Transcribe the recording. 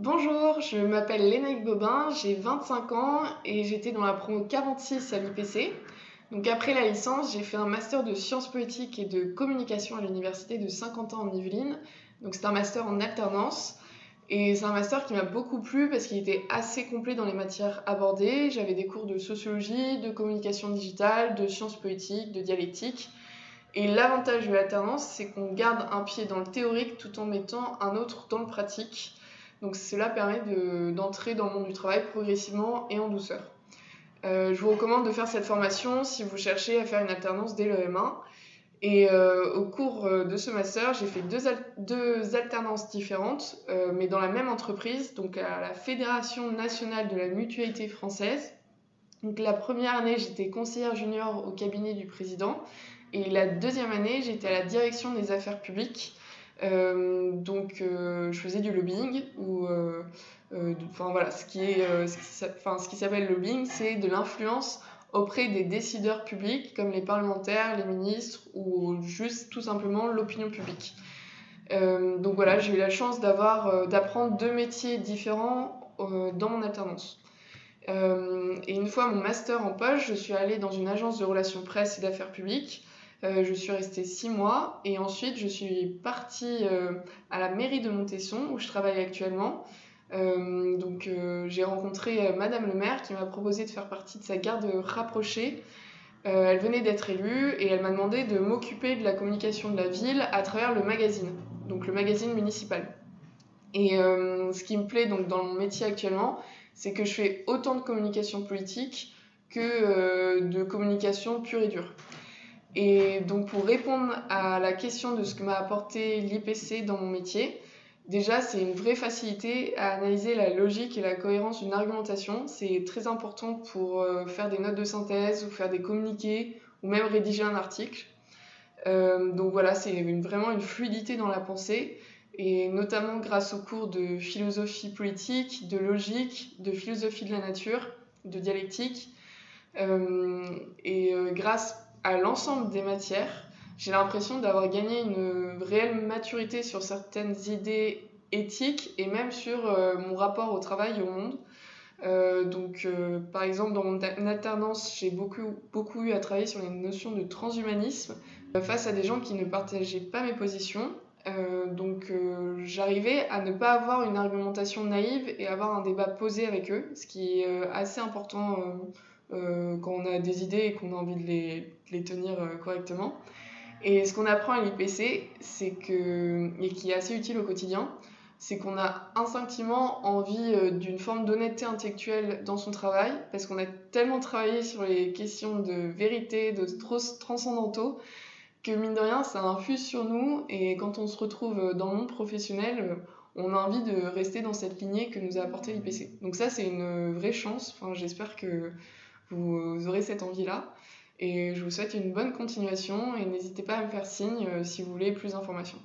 Bonjour, je m'appelle Lénaïque Bobin, j'ai 25 ans et j'étais dans la promo 46 à l'IPC. Donc après la licence, j'ai fait un master de sciences politiques et de communication à l'université de Saint-Quentin en Yvelines. Donc c'est un master en alternance et c'est un master qui m'a beaucoup plu parce qu'il était assez complet dans les matières abordées. J'avais des cours de sociologie, de communication digitale, de sciences politiques, de dialectique. Et l'avantage de l'alternance, c'est qu'on garde un pied dans le théorique tout en mettant un autre dans le pratique. Donc cela permet d'entrer dans le monde du travail progressivement et en douceur. Je vous recommande de faire cette formation si vous cherchez à faire une alternance dès le M1. Et au cours de ce master, j'ai fait deux alternances différentes, mais dans la même entreprise, donc à la Fédération nationale de la mutualité française. Donc la première année, j'étais conseillère junior au cabinet du président. Et la deuxième année, j'étais à la direction des affaires publiques. Je faisais du lobbying voilà, ce qui s'appelle lobbying, c'est de l'influence auprès des décideurs publics comme les parlementaires, les ministres ou juste tout simplement l'opinion publique. Donc voilà, j'ai eu la chance d'apprendre deux métiers différents dans mon alternance. Et une fois mon master en poche, je suis allée dans une agence de relations presse et d'affaires publiques. Je suis restée 6 mois et ensuite je suis partie à la mairie de Montesson où je travaille actuellement. J'ai rencontré Madame le maire qui m'a proposé de faire partie de sa garde rapprochée. Elle venait d'être élue et elle m'a demandé de m'occuper de la communication de la ville à travers le magazine, donc le magazine municipal. Et ce qui me plaît donc dans mon métier actuellement, c'est que je fais autant de communication politique que de communication pure et dure. Et donc pour répondre à la question de ce que m'a apporté l'IPC dans mon métier, déjà c'est une vraie facilité à analyser la logique et la cohérence d'une argumentation. C'est très important pour faire des notes de synthèse ou faire des communiqués ou même rédiger un article. Donc voilà, c'est vraiment une fluidité dans la pensée et notamment grâce aux cours de philosophie politique, de logique, de philosophie de la nature, de dialectique. Grâce à l'ensemble des matières, j'ai l'impression d'avoir gagné une réelle maturité sur certaines idées éthiques et même sur mon rapport au travail et au monde. Par exemple, dans mon alternance, j'ai beaucoup eu à travailler sur les notions de transhumanisme face à des gens qui ne partageaient pas mes positions. J'arrivais à ne pas avoir une argumentation naïve et avoir un débat posé avec eux, ce qui est assez important quand on a des idées et qu'on a envie de les tenir correctement. Et ce qu'on apprend à l'IPC, et qui est assez utile au quotidien, c'est qu'on a instinctivement envie d'une forme d'honnêteté intellectuelle dans son travail, parce qu'on a tellement travaillé sur les questions de vérité, de transcendantaux, que mine de rien, ça infuse sur nous, et quand on se retrouve dans le monde professionnel, on a envie de rester dans cette lignée que nous a apporté l'IPC. Donc ça, c'est une vraie chance. Enfin, j'espère que vous aurez cette envie-là. Et je vous souhaite une bonne continuation et n'hésitez pas à me faire signe si vous voulez plus d'informations.